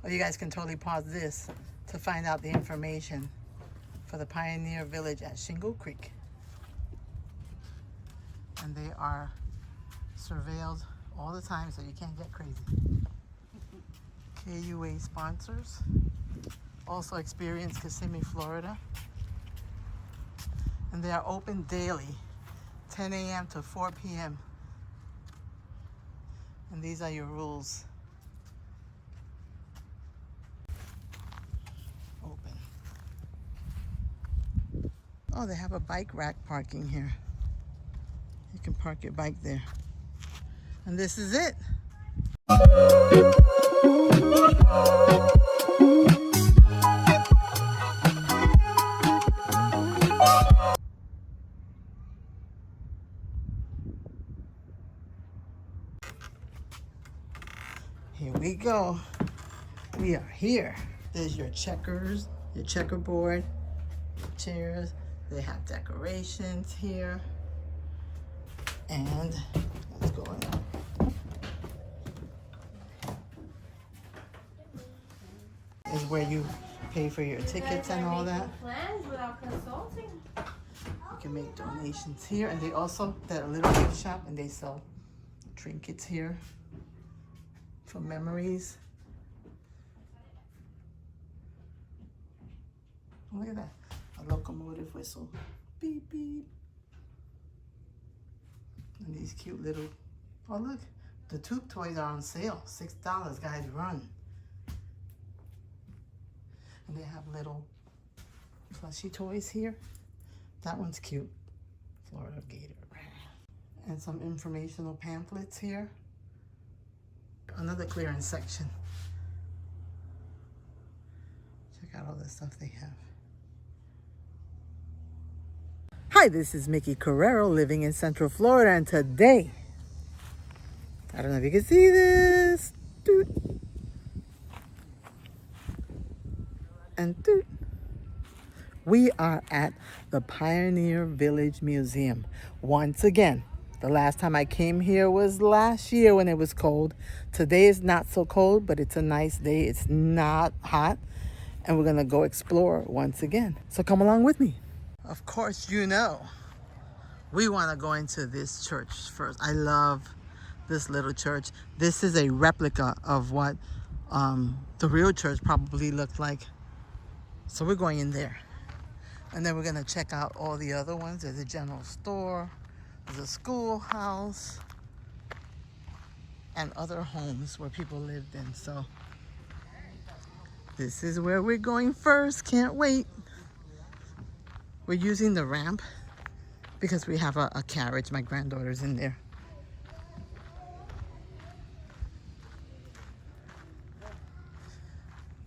Or you guys can totally pause this to find out the information for the Pioneer Village at Shingle Creek. And they are surveilled all the time, so you can't get crazy. KUA sponsors. Also experience Kissimmee, Florida. And they are open daily, 10 a.m. to 4 p.m. And these are your rules. Open. Oh, they have a bike rack parking here. You can park your bike there. And this is it. Here we go. We are here. There's your checkers, your checkerboard, your chairs. They have decorations here. And let's go in. Is where you pay for your tickets and all that. Plans without consulting. You can make donations here, and they also they're a little gift shop, and they sell trinkets here for memories. Look at that, a locomotive whistle, beep beep. And these cute little, oh look, the tube toys are on sale, $6, guys, run. And they have little plushy toys here. That one's cute, Florida Gator. And some informational pamphlets here. Another clearance section. Check out all the stuff they have. Hi, this is Mickey Carrero living in Central Florida, and today, I don't know if you can see this, doot, and doot. We are at the Pioneer Village Museum. Once again, the last time I came here was last year when it was cold. Today is not so cold, but it's a nice day. It's not hot, and we're gonna go explore once again. So come along with me. Of course, you know, we want to go into this church first. I love this little church. This is a replica of what the real church probably looked like. So we're going in there. And then we're going to check out all the other ones. There's a general store, there's a schoolhouse, and other homes where people lived in. So this is where we're going first. Can't wait. We're using the ramp because we have a carriage. My granddaughter's in there.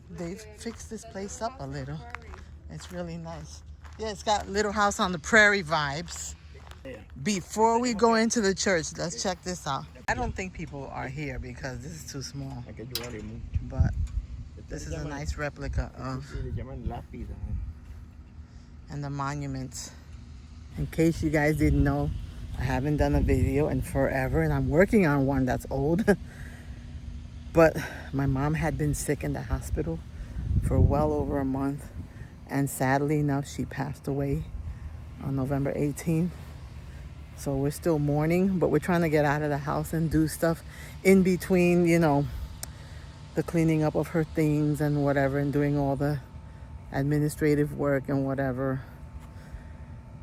They've fixed this place up a little. It's really nice. Yeah, it's got Little House on the Prairie vibes. Before we go into the church, let's check this out. I don't think people are here because this is too small. But this is a nice replica of and the monuments. In case you guys didn't know, I haven't done a video in forever, and I'm working on one that's old. But my mom had been sick in the hospital for well over a month, and sadly enough, she passed away on November 18th. So we're still mourning, but we're trying to get out of the house and do stuff in between, you know, the cleaning up of her things and whatever, and doing all the administrative work and whatever.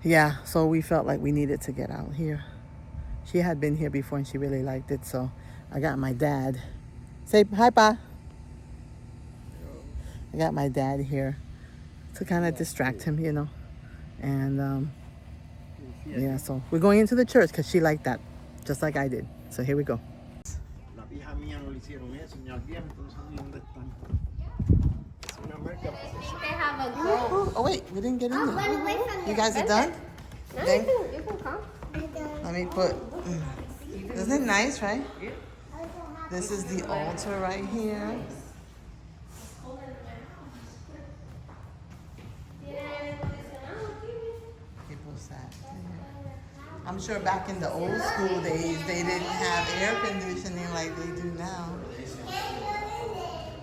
Yeah, so we felt like we needed to get out here. She had been here before and she really liked it, so I got my dad. Say hi, Pa. I got my dad here to kind of distract him, you know. And yeah, so we're going into the church because she liked that, just like I did. So here we go. They have a grove. Oh wait, we didn't get in there. Away You guys are done? No, Then you can come. let me put. Isn't it nice, right? This is the altar right here. People sat there. I'm sure back in the old school days, they didn't have air conditioning like they do now.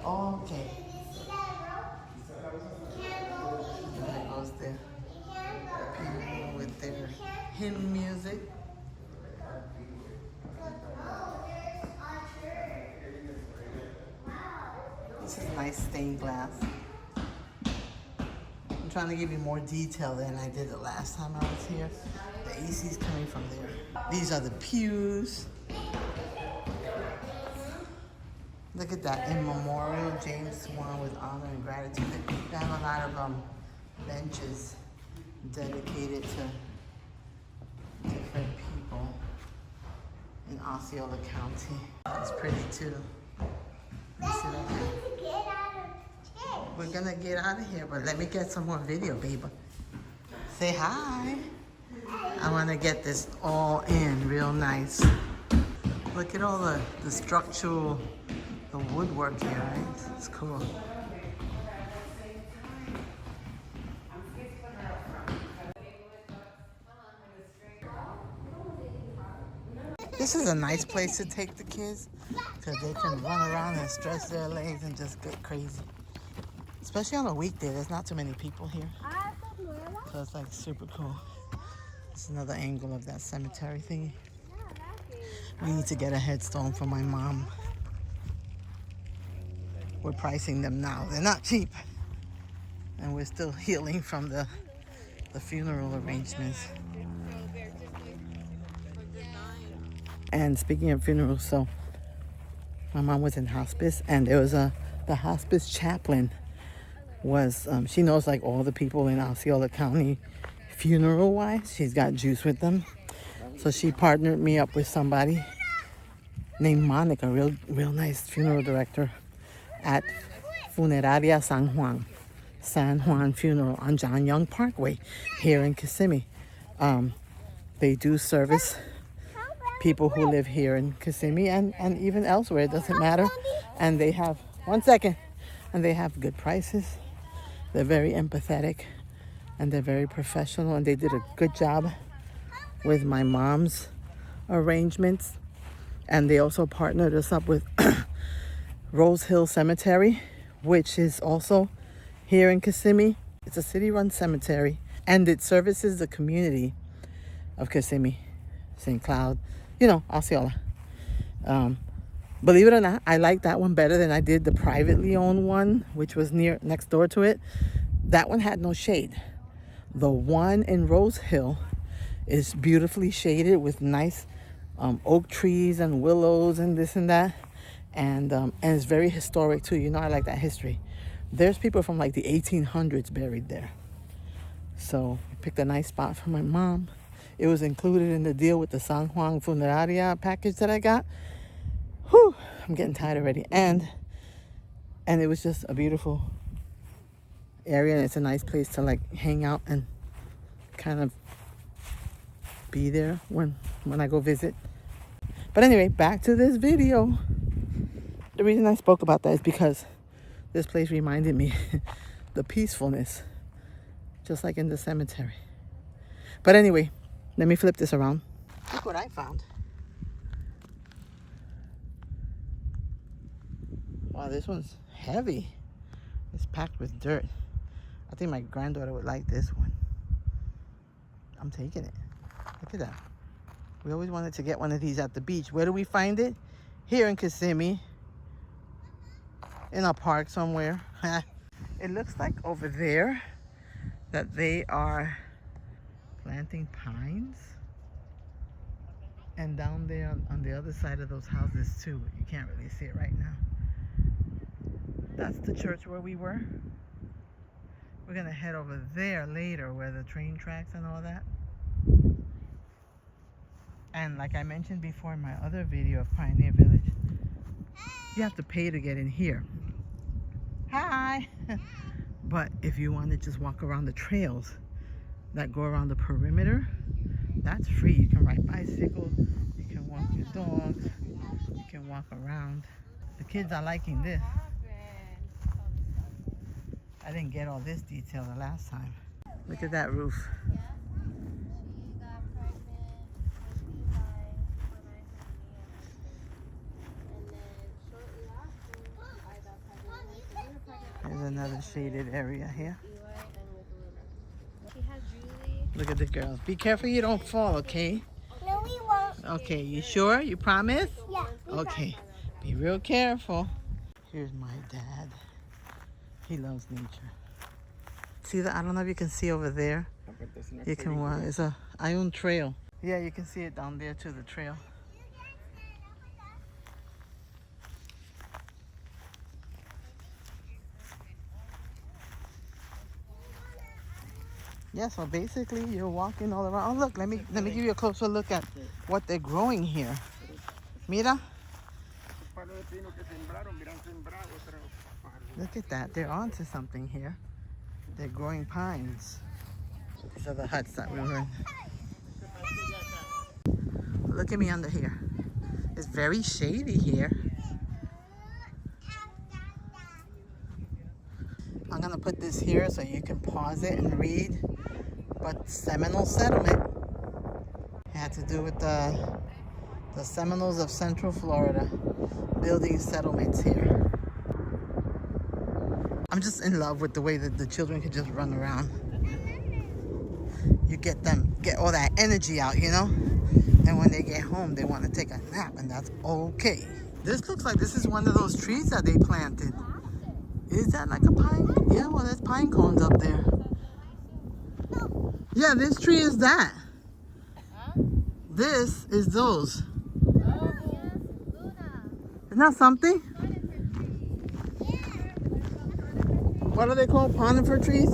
Okay. hymn music. This is nice stained glass. I'm trying to give you more detail than I did the last time I was here. The AC's coming from there. These are the pews. Look at that, in memorial, James Swan with honor and gratitude. They have a lot of benches dedicated to different people in Osceola County. It's pretty too. You see that? We're gonna get out of here, but let me get some more video, baby. Say hi. I wanna get this all in real nice. Look at all the structural, the woodwork here, right? It's cool. This is a nice place to take the kids because they can run around and stretch their legs and just get crazy. Especially on a weekday, there's not too many people here. So it's like super cool. It's another angle of that cemetery thingy. We need to get a headstone for my mom. We're pricing them now. They're not cheap. And we're still healing from the funeral arrangements. And speaking of funerals, so my mom was in hospice, and there was the hospice chaplain was, she knows like all the people in Osceola County funeral wise. She's got juice with them. So she partnered me up with somebody named Monica, real nice funeral director at Funeraria San Juan Funeral on John Young Parkway here in Kissimmee. They do service people who live here in Kissimmee and even elsewhere, it doesn't matter. And they have, and they have good prices. They're very empathetic and they're very professional, and they did a good job with my mom's arrangements. And they also partnered us up with Rose Hill Cemetery, which is also here in Kissimmee. It's a city-run cemetery, and it services the community of Kissimmee, St. Cloud, Osceola. Believe it or not, I like that one better than I did the privately owned one, which was next door to it. That one had no shade. The one in Rose Hill is beautifully shaded with nice oak trees and willows and this and that. And it's very historic too. I like that history. There's people from like the 1800s buried there. So I picked a nice spot for my mom. It was included in the deal with the San Juan Funeraria package that I got. Whew, I'm getting tired already. And it was just a beautiful area, and it's a nice place to like hang out and kind of be there when I go visit. But anyway, back to this video. The reason I spoke about that is because this place reminded me the peacefulness, just like in the cemetery. But anyway, let me flip this around. Look what I found. Wow, this one's heavy. It's packed with dirt. I think my granddaughter would like this one. I'm taking it. Look at that. We always wanted to get one of these at the beach. Where do we find it? Here in Kissimmee. In a park somewhere. It looks like over there that they are planting pines. And down there on the other side of those houses too. You can't really see it right now. That's the church where we were. We're gonna head over there later where the train tracks and all that. And like I mentioned before in my other video of Pioneer Village, you have to pay to get in here. Hi! But if you want to just walk around the trails that go around the perimeter, that's free. You can ride bicycles, you can walk your dogs, you can walk around. The kids are liking this. I didn't get all this detail the last time. Look at that roof. There's another shaded area here. Look at the girls. Be careful you don't fall, okay? No, we won't. Okay, you sure? You promise? Yeah. Okay. Be real careful. Here's my dad. He loves nature. See that? I don't know if you can see over there. You can walk. It's a Iron Trail. Yeah, you can see it down there to the trail. Yeah, so basically you're walking all around. Oh, look, let me give you a closer look at what they're growing here. Mira. Look at that. They're onto something here. They're growing pines. These are the huts that we were in. Look at me under here. It's very shady here. I'm gonna put this here so you can pause it and read. But Seminole settlement. It had to do with the Seminoles of Central Florida building settlements here. I'm just in love with the way that the children can just run around. You get all that energy out, you know? And when they get home, they want to take a nap, and that's okay. This looks like this is one of those trees that they planted. Is that like a pine? Yeah, well, there's pine cones up there. Yeah, this tree is that. This is those. Isn't that something? What are they called? Conifer trees?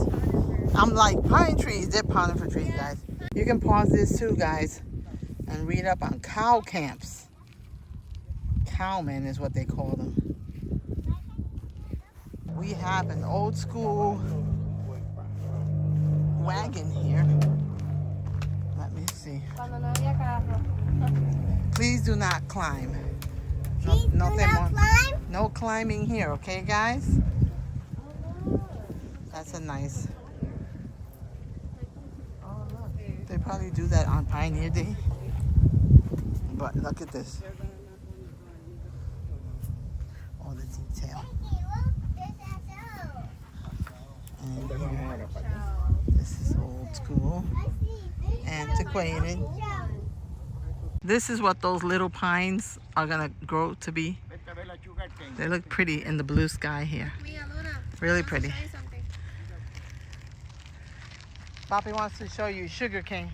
I'm like, pine trees. They're conifer trees, guys. You can pause this too, guys, and read up on cow camps. Cowmen is what they call them. We have an old school wagon here. Let me see. Please do not climb. Please do not climb. No climbing here, okay, guys? That's a nice. Oh, look. They probably do that on Pioneer Day. But look at this. All the detail. And here, this is old school, antiquated. This is what those little pines are gonna grow to be. They look pretty in the blue sky here. Really pretty. Papi wants to show you sugar cane.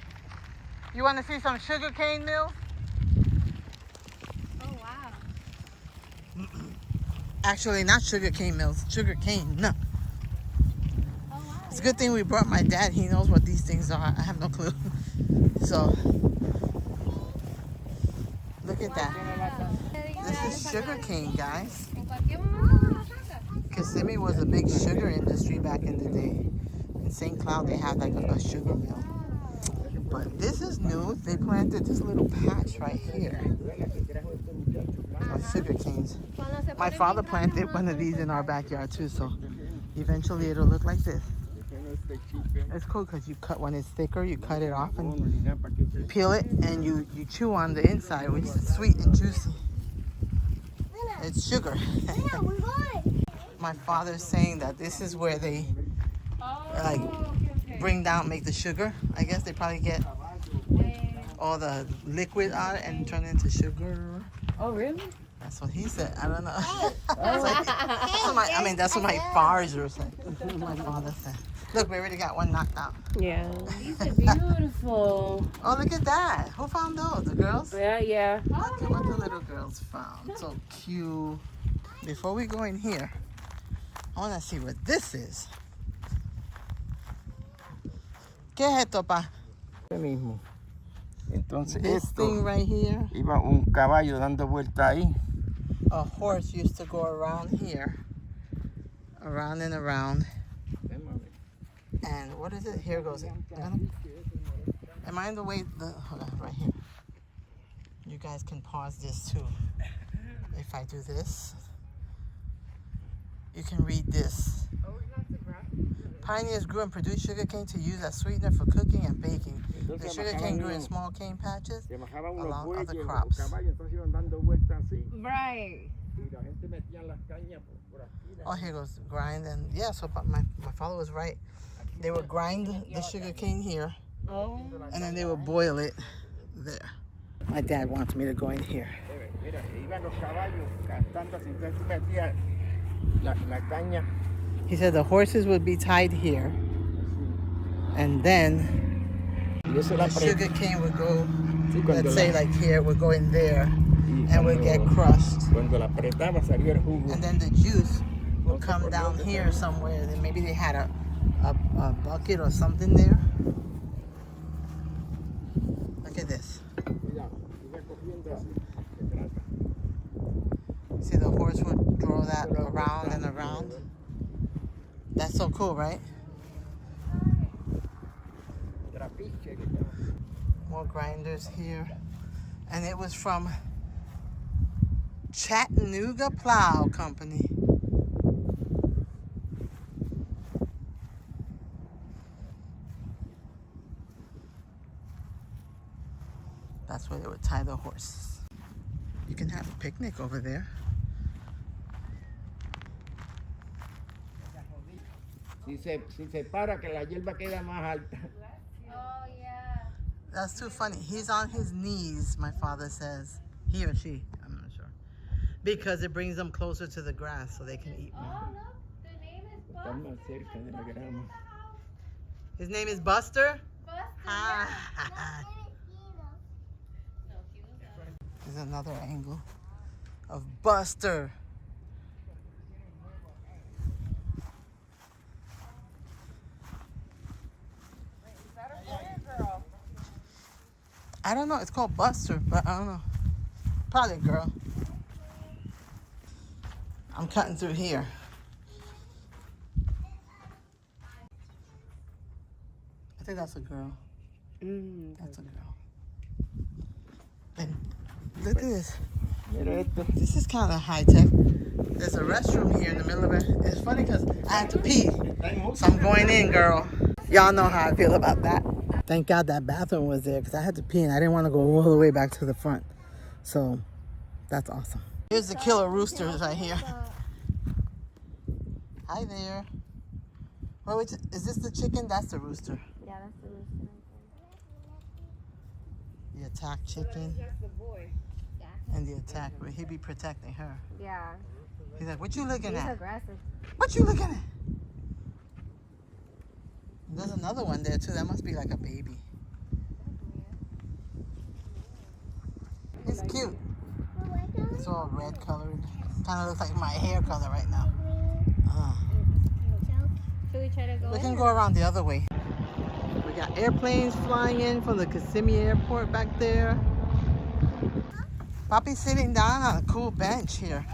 You want to see some sugar cane mills? Oh, wow. Actually, not sugar cane mills. Sugar cane, no. Oh, wow. It's a good thing we brought my dad. He knows what these things are. I have no clue. So, look at that. This is sugar cane, guys. Kissimmee was a big sugar industry back in the day. In St. Cloud, they had like a sugar mill. But this is new. They planted this little patch right here of sugar canes. My father planted one of these in our backyard too, so eventually it'll look like this. It's cool because you cut when it's thicker, you cut it off and peel it, and you chew on the inside, which is sweet and juicy. It's sugar. My father's saying that this is where they like make the sugar. I guess they probably get all the liquid out and turn it into sugar. Oh, really? That's what he said. I don't know. That's what my fathers were saying. My father said. Look, we already got one knocked out. Yeah. These are beautiful. Oh, look at that. Who found those? The girls? Yeah. Look at what the little girls found. So cute. Before we go in here, I want to see what this is. ¿Qué es esto, pa? Mismo. Entonces This thing esto right here. iba un caballo dando vuelta ahí. A horse used to go around here. Around and around. And what is it? Here goes it. Am I in the way? Hold on, right here. You guys can pause this too. If I do this, you can read this. Pioneers grew and produced sugarcane to use as sweetener for cooking and baking. The sugarcane grew in small cane patches along other crops. Right. Oh, here goes grind, and yeah. So, but my father was right. They would grind the sugarcane here, Oh. and then they would boil it there. My dad wants me to go in here. Mira, iban los caballos cantando así, entonces tú metías la caña. He said the horses would be tied here, and then Y eso the era sugar cane would go, Sí, cuando let's say la- like here, would go in there, y and would get crushed. Cuando la apretaba salía el jugo. And then the juice will come down here somewhere. Then maybe they had a bucket or something there. Look at this. Cuidado, iba cogiendo así, que trata. See, the horse would draw that around and around. That's so cool, right? Trapiche que llaman. More grinders here. And it was from Chattanooga Plow Company. That's where they would tie the horses. You can have a picnic over there. Si se para que la hierba queda más alta. Oh, yeah. That's too funny. He's on his knees, my father says. He or she, I'm not sure. Because it brings them closer to the grass so they can eat more. Oh, look. The name is Están más cerca de la grama. His name is Buster? Buster. Ah. No, he was There's another angle of Buster. I don't know. It's called Buster, but I don't know. Probably a girl. I'm cutting through here. I think that's a girl. That's a girl. And look at this. Mira esto. This is kind of high tech. There's a restroom here in the middle of it. It's funny because I had to pee. So I'm going in, girl. Y'all know how I feel about that. Thank God that bathroom was there because I had to pee and I didn't want to go all the way back to the front. So that's awesome. Here's the killer roosters right here. Hi there. Wait, is this the chicken? That's the rooster. Yeah, that's the rooster. The attack chicken That's the boy. and the attack. He'd be protecting her. Yeah. He's like, what you looking He's at? aggressive. What you looking at? There's another one there too. That must be like a baby. It's cute. It's all red colored. Kind of looks like my hair color right now. Should we try to go We in? can go around the other way. We got airplanes flying in from the Kissimmee Airport back there. Papi's sitting down on a cool bench here.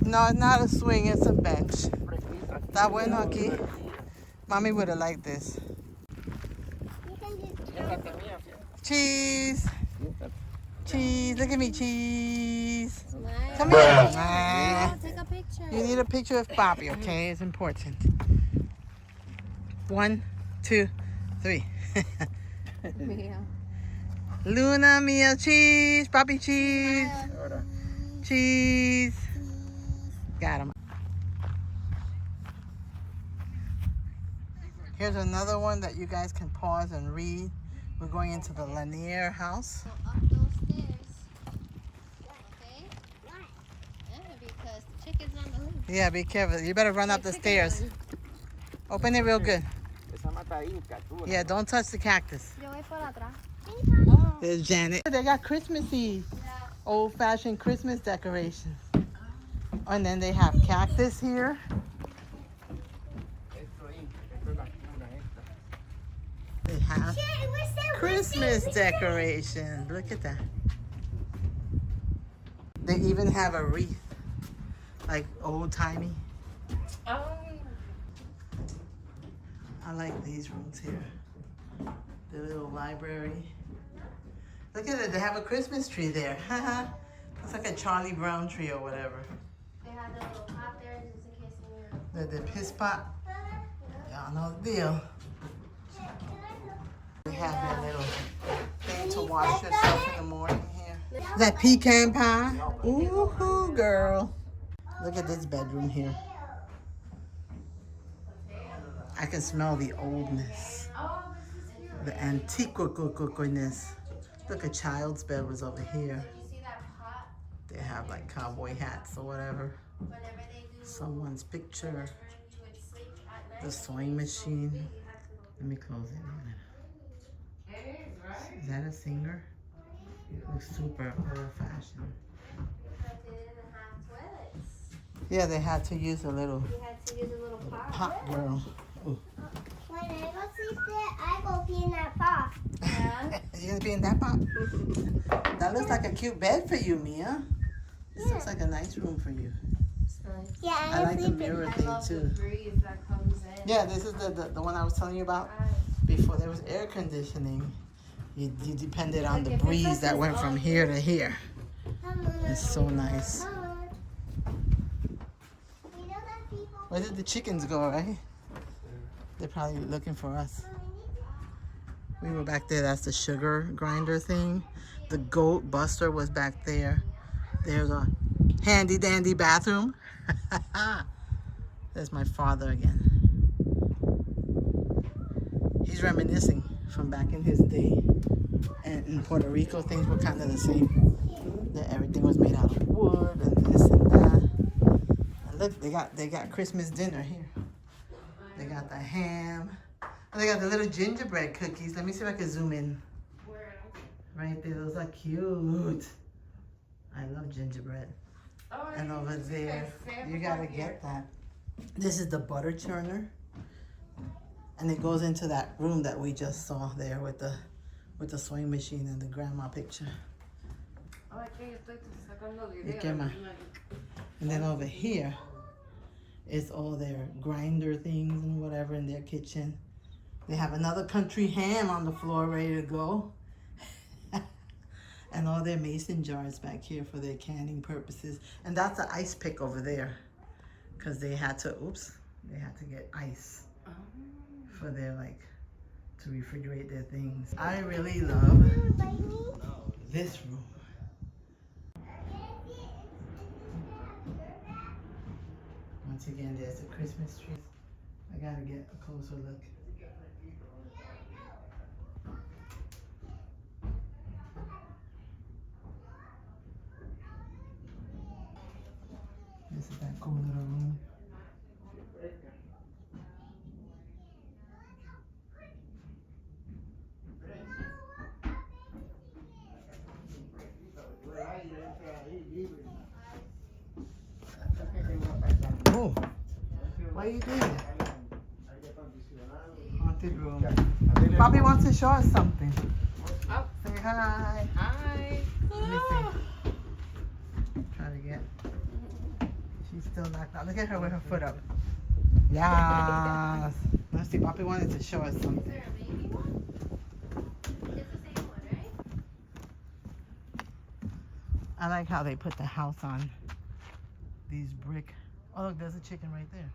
No, it's not a swing, it's a bench. Está bueno aquí. Mommy would have liked this. Cheese. Cheese. Look at me, cheese. Smile. Come here. Oh, Ah. take a picture. You need a picture of Papi, okay? It's important. 1, 2, 3. Yeah. Luna mia cheese. Papi cheese. Ahora. Cheese. Got him. Here's another one that you guys can pause and read. We're going into the Lanier house. Go up those stairs. Okay? Yeah, because the chicken's on the loose. Yeah, be careful. You better run up the Chicken stairs. run. Open it real good. Esa mata inca, tú. Yeah, don't touch the cactus. Yo voy por atrás. There's Janet. They got Christmassy, Yeah. old-fashioned Christmas decorations. And then they have cactus here. Esto es inca, esto es la cuna esta. They have Christmas decorations. Look at that. They even have a wreath, like old-timey. Oh. I like these rooms here. The little library. Look at it, they have a Christmas tree there. It's like a Charlie Brown tree or whatever. They have the little pot there just in case you The piss pot. Y'all know the deal. They have their little thing to wash yourself in the morning here. That pecan pie. Ooh, girl. Look at this bedroom here. I can smell the oldness, the antiqueness. Look, a child's bed was over here. They have like cowboy hats or whatever. Someone's picture. The sewing machine. Let me close it on it. Is that a singer? It looks super old-fashioned. Yeah, they had to use a little pot girl. Ooh. When I go sleep there, I go pee in that pot. Yeah. You gonna be in that pot? That looks like a cute bed for you, Mia. This looks like a nice room for you. It's nice. Yeah, I like the mirror I thing love too. the breeze that comes in. Yeah, this is the one I was telling you about. Before there was air conditioning, you depended on the breeze that went from here to here. It's so nice. Where did the chickens go, right? They're probably looking for us. We were back there. That's the sugar grinder thing. The goat buster was back there. There's a handy dandy bathroom. There's my father again. He's reminiscing from back in his day. And in Puerto Rico, things were kind of the same. That everything was made out of wood and this and that. And look, they got Christmas dinner here. They got the ham. And they got the little gingerbread cookies. Let me see if I can zoom in. Right there, those are cute. I love gingerbread. And over there, you gotta get that. This is the butter churner. And it goes into that room that we just saw there with the sewing machine and the grandma picture. And then over here is all their grinder things and whatever in their kitchen. They have another country ham on the floor ready to go. And all their mason jars back here for their canning purposes. And that's the ice pick over there. Because they had to get ice for their, to refrigerate their things. I really love this room. Once again, there's a Christmas tree. I gotta get a closer look. This is that cool little room. Oh, what are you doing? Haunted room. Bobby wants to show us something. Oh. Say hi. Hi. Let me see. Try to get. She's still knocked out. Look at her with her foot up. Yes. Let's see. Bobby wanted to show us something. Is there a baby one? It's the same one, right? I like how they put the house on these brick. Oh, look, there's a chicken right there.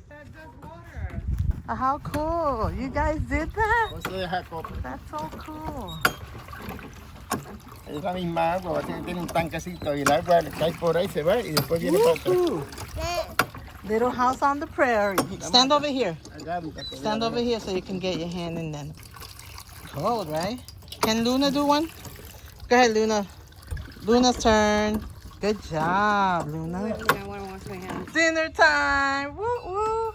That does water. How cool. You guys did that? No se deja copa. That's so cool. Es la misma agua, tiene un tanquecito y el agua cae por ahí, se va y después viene para atrás. Woohoo. Little house on the prairie. Stand over here. Stand over here so you can get your hand in then. Cold, right? Can Luna do one? Go ahead, Luna. Luna's turn. Good job, Luna. I want to wash my hands. Dinner time. Woo woo.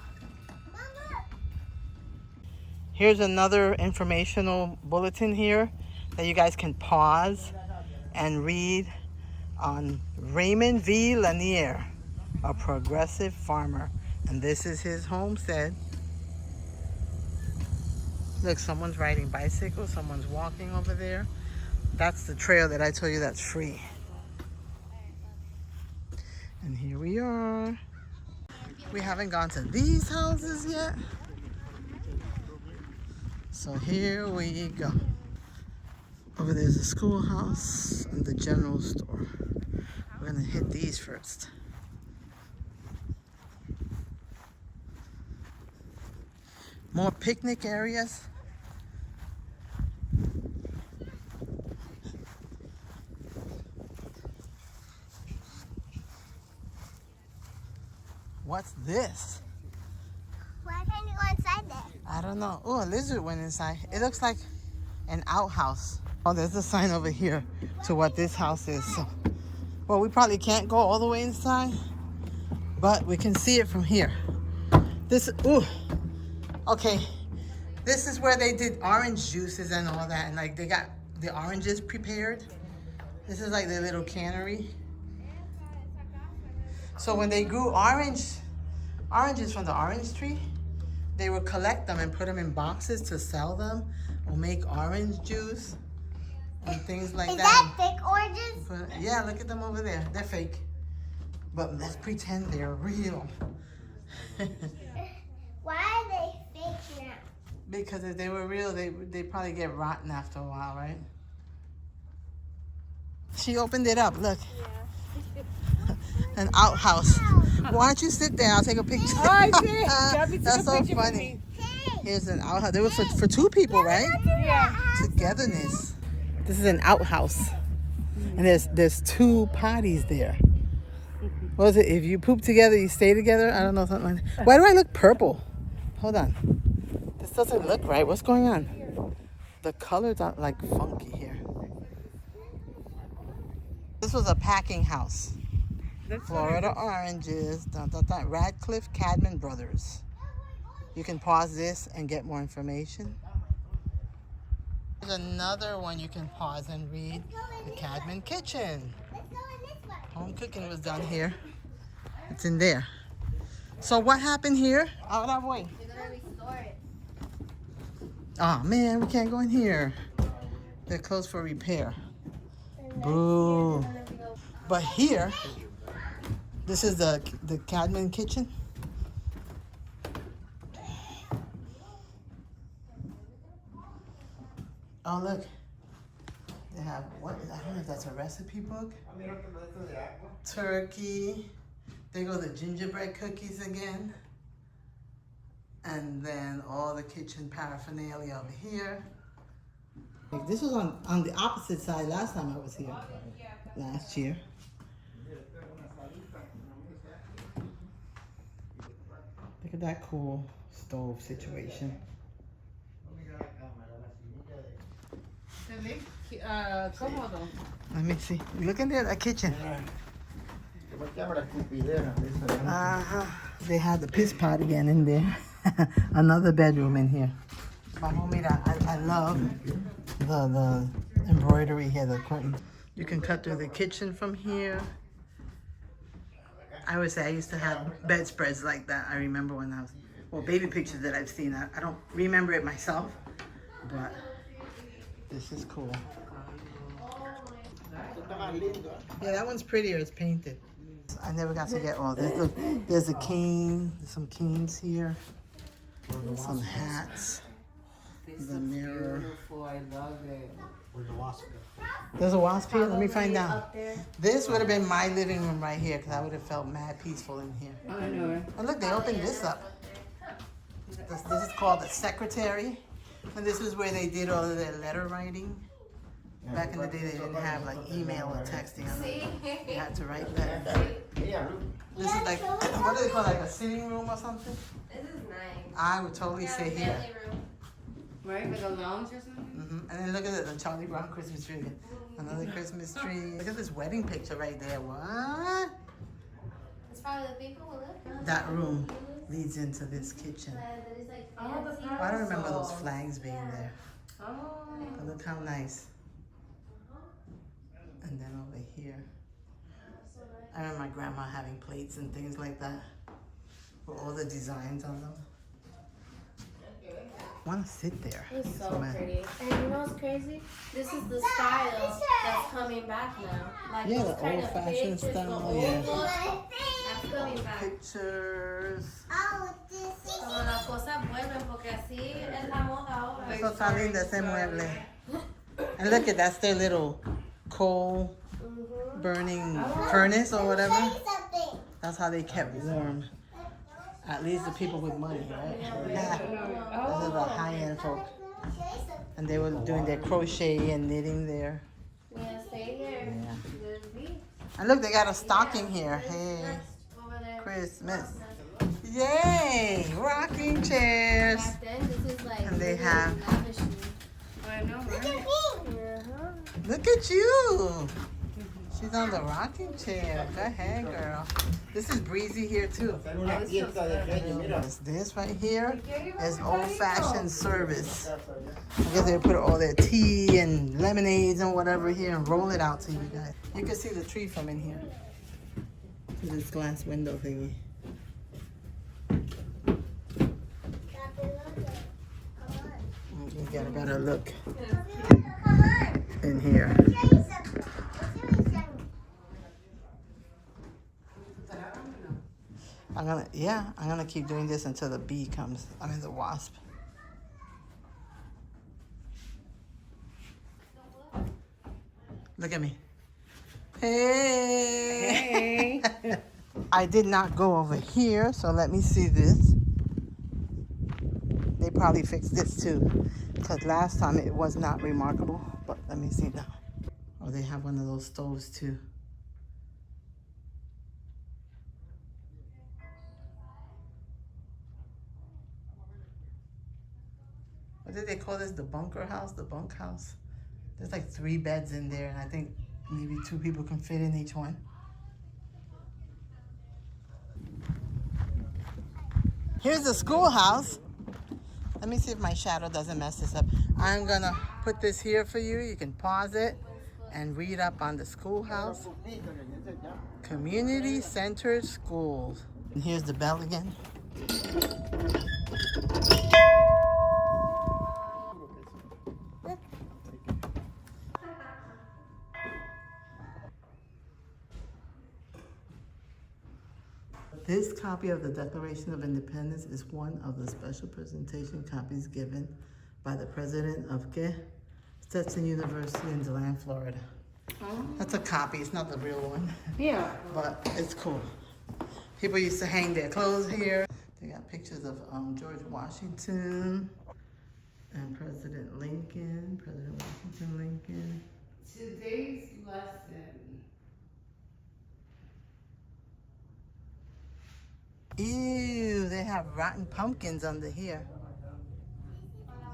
Here's another informational bulletin here that you guys can pause and read on Raymond V. Lanier, a progressive farmer. And this is his homestead. Look, someone's riding bicycles, someone's walking over there. That's the trail that I told you that's free. And here we are. We haven't gone to these houses yet. So here we go. Over there's a schoolhouse and the general store. We're gonna hit these first. More picnic areas. What's this? Why can't you go inside there? I don't know. Oh, a lizard went inside. It looks like an outhouse. Oh, there's a sign over here to what this house is. So, well, we probably can't go all the way inside, but we can see it from here. This, ooh, okay. This is where they did orange juices and all that, and like they got the oranges prepared. This is like their little cannery. So when they grew oranges from the orange tree, they would collect them and put them in boxes to sell them or make orange juice and things like Is that. that fake oranges? But, yeah, look at them over there. They're fake. But let's pretend they're real. Why are they fake now? Because if they were real, they probably get rotten after a while, right? She opened it up. Look. An outhouse. Why don't you sit there? I'll take a picture. Oh, I did. That's so funny. Here's an outhouse. They were for two people, right? Yeah. Togetherness. This is an outhouse, and there's two potties there. What is it? If you poop together, you stay together. I don't know, something like that. Why do I look purple? Hold on. This doesn't look right. What's going on? The colors are like funky here. This was a packing house. Florida oranges. Radcliffe Cadman Brothers. You can pause this and get more information. There's another one you can pause and read. The Cadman Kitchen. Let's go in this one. Home cooking was done here. It's in there. So what happened here? Out of way. They're gonna restore it. Oh man, we can't go in here. They're closed for repair. Boo. But here, this is the Cadman Kitchen. Oh look, they have what? I don't know if that's a recipe book. Turkey. They go the gingerbread cookies again. And then all the kitchen paraphernalia over here. This was on the opposite side last time I was here. Last year. Look at that cool stove situation. Cómodo. Let me see. Look in there, that kitchen. They had the piss pot again in there. Another bedroom in here. I love the embroidery here, the curtain. You can cut through the kitchen from here. I would say I used to have bedspreads like that. I remember when I was, well, baby pictures that I've seen. I don't remember it myself, but this is cool. Yeah, that one's prettier. It's painted. I never got to get all this. Look, there's a cane. There's some canes here. Some hats. The mirror. I love it. There's a wasp here. Let me find out. This would have been my living room right here because I would have felt mad peaceful in here. I know it. And look, they opened this up. This is called the secretary. And this is where they did all of their letter writing. Back in the day, they didn't have like email or texting. You had to write letters. This is like, what do they call it, like a sitting room or something? This is nice. I would totally Yeah, sit here. family room. Right? Like a lounge or something? And then look at it, the Charlie Brown Christmas tree again. Another Christmas tree. Look at this wedding picture right there. What? It's probably the people who live. That room leads into this kitchen. It's like Oh, the fancy. I don't remember those flags being there. Oh. But look how nice. And then over here. I remember my grandma having plates and things like that. With all the designs on them. I want to sit there. It's so mad. pretty. And you know what's crazy? This is the style that's coming back now. Like Yeah, those the kind of old-fashioned pictures, the style, old yeah. look, that's coming back. Pictures. Oh, this is. Cuando las cosas vuelven, porque así es la moda ahora. Eso está lindo ese mueble. And look at that's their little coal burning furnace or whatever. Say something. That's how they kept warm At least the people with money, right? Those are the high-end folk. And they were doing their crochet and knitting there. Yeah, stay here. Yeah. There's beef. And look, they got a stocking here. Hey, Over there. Christmas. Yay! Rocking chairs. Back then, this is like. And they really have- lavishly. I know, right? Uh-huh. Look at you. She's on the rocking chair. Go ahead, girl. This is breezy here too. Una fiesta de Reyes, mira. This right here is old-fashioned service. I guess they put all their tea and lemonades and whatever here and roll it out to you guys. You can see the tree from in here. Through this glass window thingy. You got a better look in here. I'm gonna keep doing this until the bee comes. I mean the wasp. Look at me. Hey. Hey. I did not go over here, so let me see this. They probably fixed this too, because last time it was not remarkable. But let me see now. Oh, they have one of those stoves too. What did they call this? The bunker house? The bunk house? There's like 3 beds in there, and I think maybe 2 people can fit in each one. Here's the schoolhouse. Let me see if my shadow doesn't mess this up. I'm gonna put this here for you. You can pause it and read up on the schoolhouse. Community Centered Schools. And here's the bell again. This copy of the Declaration of Independence is one of the special presentation copies given by the president of Stetson University in DeLand, Florida. That's a copy, it's not the real one, Yeah. but it's cool. People used to hang their clothes here. They got pictures of George Washington and President Lincoln, President Washington Lincoln. Today's lesson. Ew, they have rotten pumpkins under here.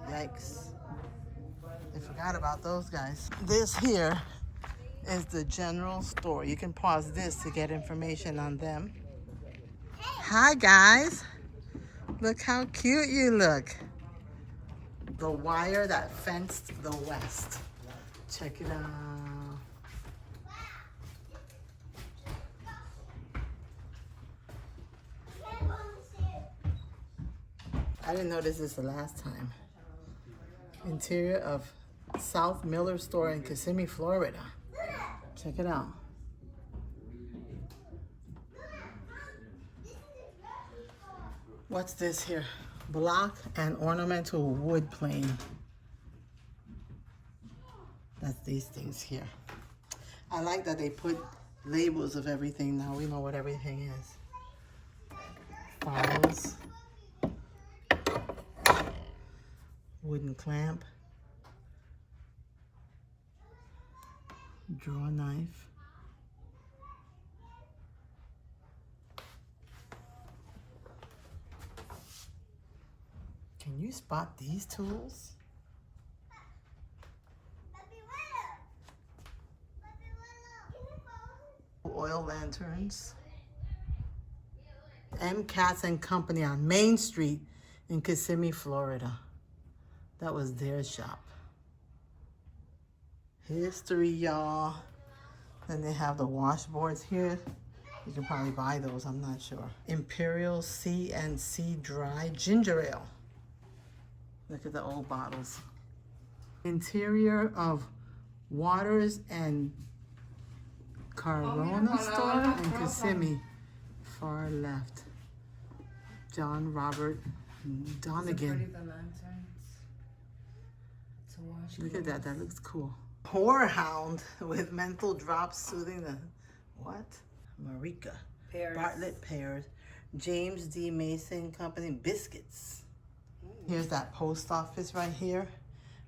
Yikes. I forgot about those guys. This here is the general store. You can pause this to get information on them. Hi guys. Look how cute you look. The wire that fenced the West. Check it out. I didn't notice this the last time. Interior of South Miller store in Kissimmee, Florida. Check it out. What's this here? Block and ornamental wood plane. That's these things here. I like that they put labels of everything. Now we know what everything is. Files. Wooden clamp. Draw knife. Can you spot these tools? Oil lanterns. M. Katz and Company on Main Street in Kissimmee, Florida. That was their shop. History, y'all. Then they have the washboards here. You can probably buy those, I'm not sure. Imperial C&C Dry Ginger Ale. Look at the old bottles. Interior of Waters and Corona store in Kissimmee. Far left. John Robert Donegan. Look at that, that looks cool. Whorehound with menthol drops soothing the, what? Marika. Pears. Bartlett pears. James D. Mason Company biscuits. Here's that post office right here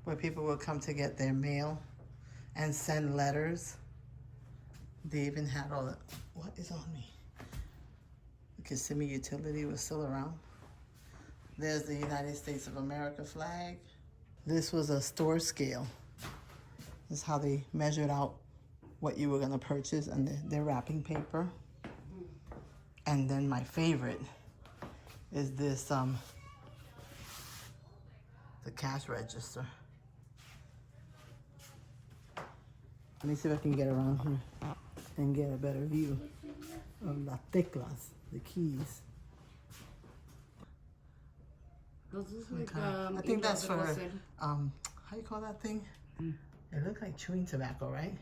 where people will come to get their mail and send letters. They even had all the, what is on me? The Kissimmee utility was still around. There's the United States of America flag. This was a store scale. This is how they measured out what you were gonna purchase, and their wrapping paper. And then my favorite is this, the cash register. Let me see if I can get around here and get a better view of las teclas, the keys. Those look like, I think that's for, how you call that thing? It looks like chewing tobacco, right?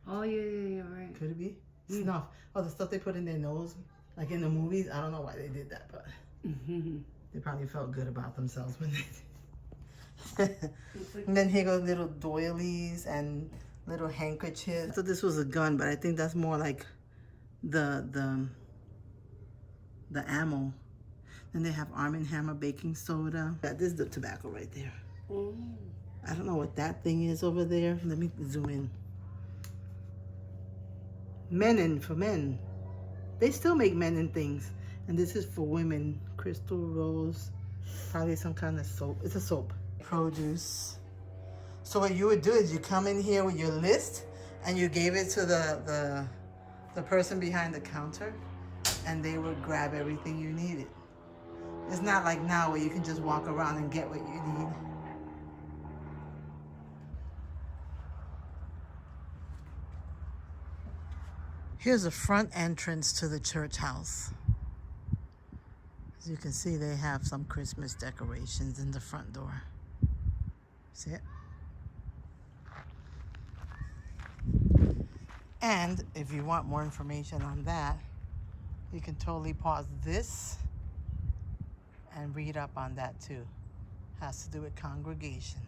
Oh, yeah, right. Could it be? Snuff. Oh, the stuff they put in their nose, like in the movies. I don't know why they did that, but they probably felt good about themselves when they did. And then here goes little doilies and little handkerchiefs. I thought this was a gun, but I think that's more like the ammo. Then they have Arm & Hammer baking soda. Yeah, this is the tobacco right there. I don't know what that thing is over there. Let me zoom in. Menin for men. They still make Menin things. And this is for women. Crystal Rose. Probably some kind of soap. It's a soap. Produce. So what you would do is you come in here with your list and you gave it to the person behind the counter, and they would grab everything you needed. It's not like now where you can just walk around and get what you need. Here's the front entrance to the church house. As you can see, they have some Christmas decorations in the front door. See it? And if you want more information on that, you can totally pause this and read up on that too. Has to do with congregations.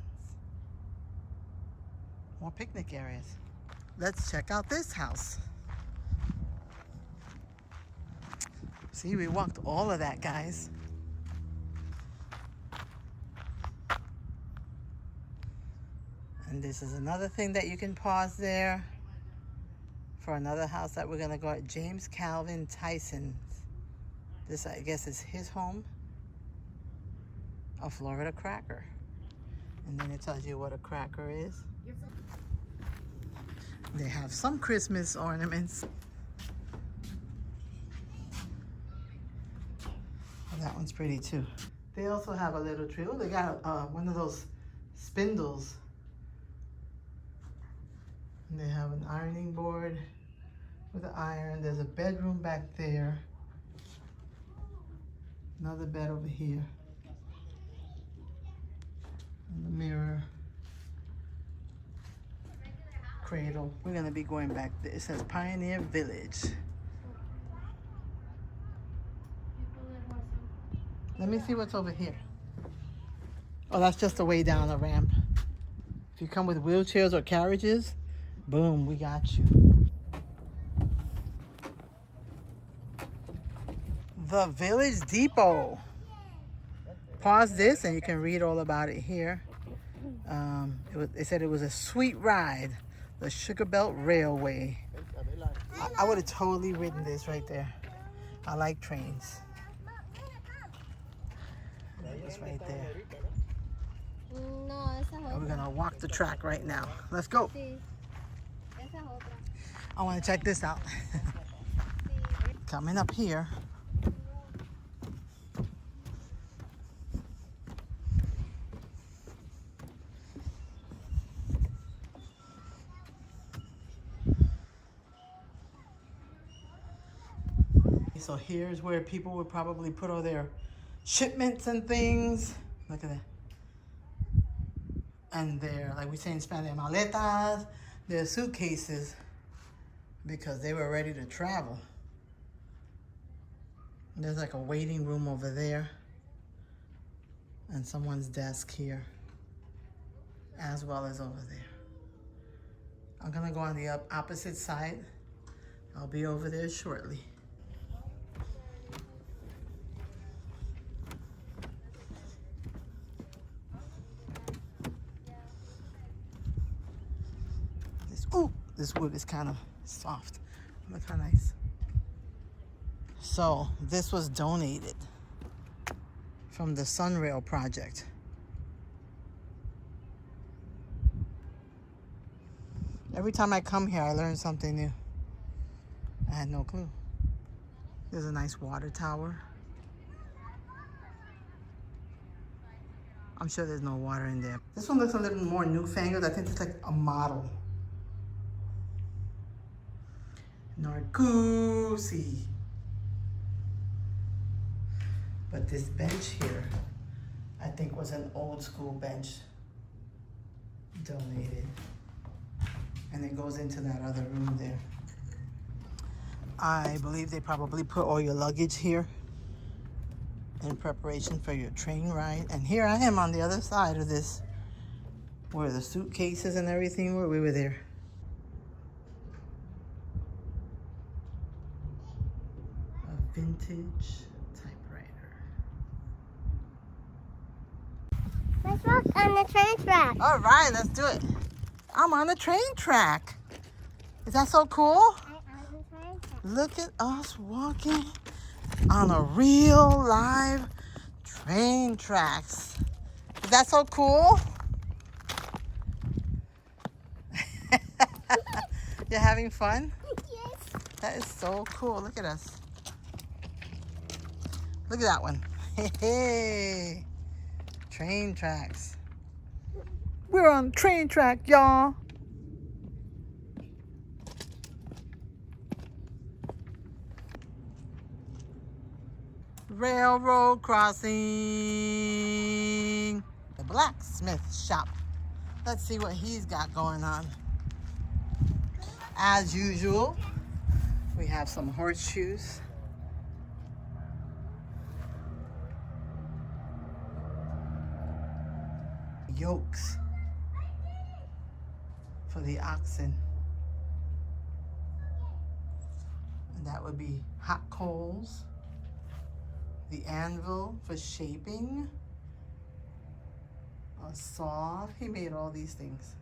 More picnic areas. Let's check out this house. See, we walked all of that, guys. And this is another thing that you can pause there for another house that we're gonna go at. James Calvin Tyson's. This, I guess, is his home. A Florida cracker. And then it tells you what a cracker is. They have some Christmas ornaments. Oh, that one's pretty too. They also have a little tree. Oh, they got one of those spindles. And they have an ironing board with an iron. There's a bedroom back there. Another bed over here. And the mirror. Cradle. We're gonna be going back there. It says Pioneer Village. Let me see what's over here. Oh, that's just the way down the ramp. If you come with wheelchairs or carriages, boom, we got you. The Village Depot. Pause this and you can read all about it here. They said it was a sweet ride. The Sugar Belt Railway. I would have totally ridden this right there. I like trains. It's right there. No, esa es And we're otra. gonna walk the track right now. Let's go. Sí. Esa es otra. I wanna check this out. Coming up here. So here's where people would probably put all their shipments and things. Look at that. And their, like we say in Spanish, maletas, their suitcases, because they were ready to travel. And there's like a waiting room over there. And someone's desk here, as well as over there. I'm gonna go on the opposite side. I'll be over there shortly. this wood is kind of soft. Look how nice. So this was donated from the Sunrail project. Every time I come here, I learn something new. I had no clue. There's a nice water tower. I'm sure there's no water in there. This one looks a little more newfangled. I think it's like a model. Narcoosie. But this bench here, I think was an old school bench donated. And it goes into that other room there. I believe they probably put all your luggage here in preparation for your train ride. And here I am on the other side of this, where the suitcases and everything were. We were there. A vintage typewriter. Let's walk on the train track. All right, let's do it. I'm on a train track. Is that so cool? I'm on the train track. Look at us walking on a real live train tracks. Is that so cool? You're having fun? Yes. That is so cool. Look at us. Look at that one. Hey, hey. Train tracks. We're on train track, y'all. Railroad crossing. The blacksmith shop. Let's see what he's got going on. As usual, we have some horseshoes. Yokes for the oxen. And that would be hot coals. The anvil for shaping. A saw. He made all these things.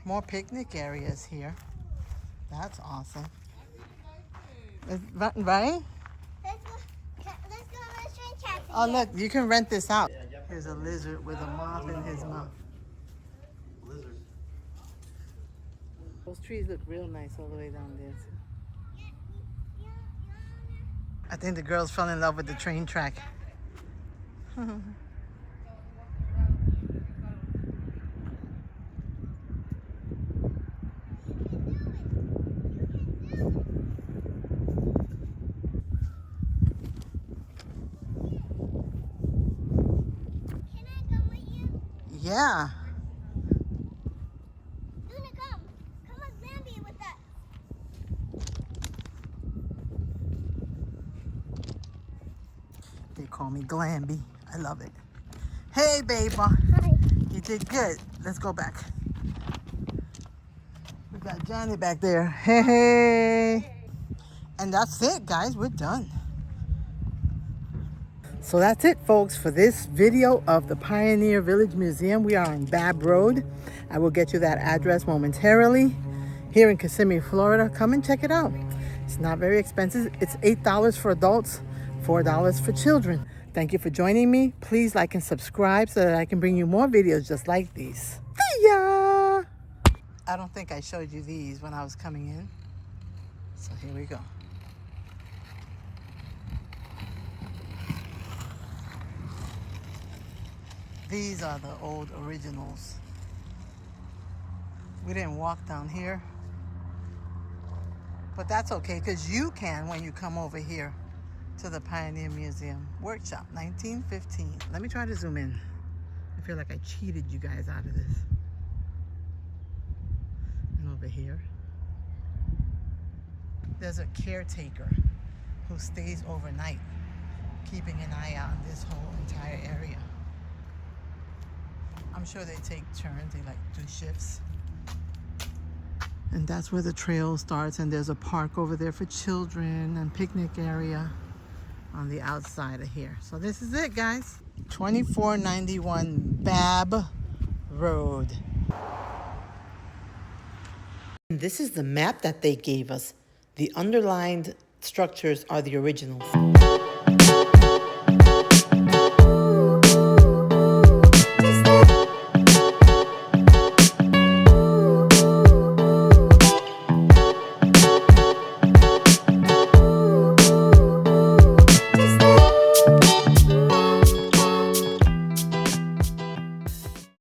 More picnic areas here. That's awesome. Right? Let's go on the train track. Oh, look, you can rent this out. Here's a lizard with a moth in his mouth. Lizard. Those trees look real nice all the way down there, too. I think the girls fell in love with the train track. Yeah. Luna, come. Come on, Bambi with us. They call me Glamby. I love it. Hey, babe. Hi. You did good. Let's go back. We got Johnny back there. Hey, hey. And that's it, guys. We're done. So that's it, folks, for this video of the Pioneer Village Museum. We are on Babb Rd. I will get you that address momentarily. Here in Kissimmee, Florida. Come and check it out. It's not very expensive. It's $8 for adults, $4 for children. Thank you for joining me. Please like and subscribe so that I can bring you more videos just like these. See ya! I don't think I showed you these when I was coming in. So here we go. These are the old originals. We didn't walk down here. But that's okay, because you can when you come over here to the Pioneer Museum. Workshop, 1915. Let me try to zoom in. I feel like I cheated you guys out of this. And over here, there's a caretaker who stays overnight, keeping an eye on this whole entire area. I'm sure they take turns, they like do shifts. And that's where the trail starts, and there's a park over there for children and picnic area. on the outside of here. So this is it, guys. 2491 Babb Road. And this is the map that they gave us. The underlined structures are the originals.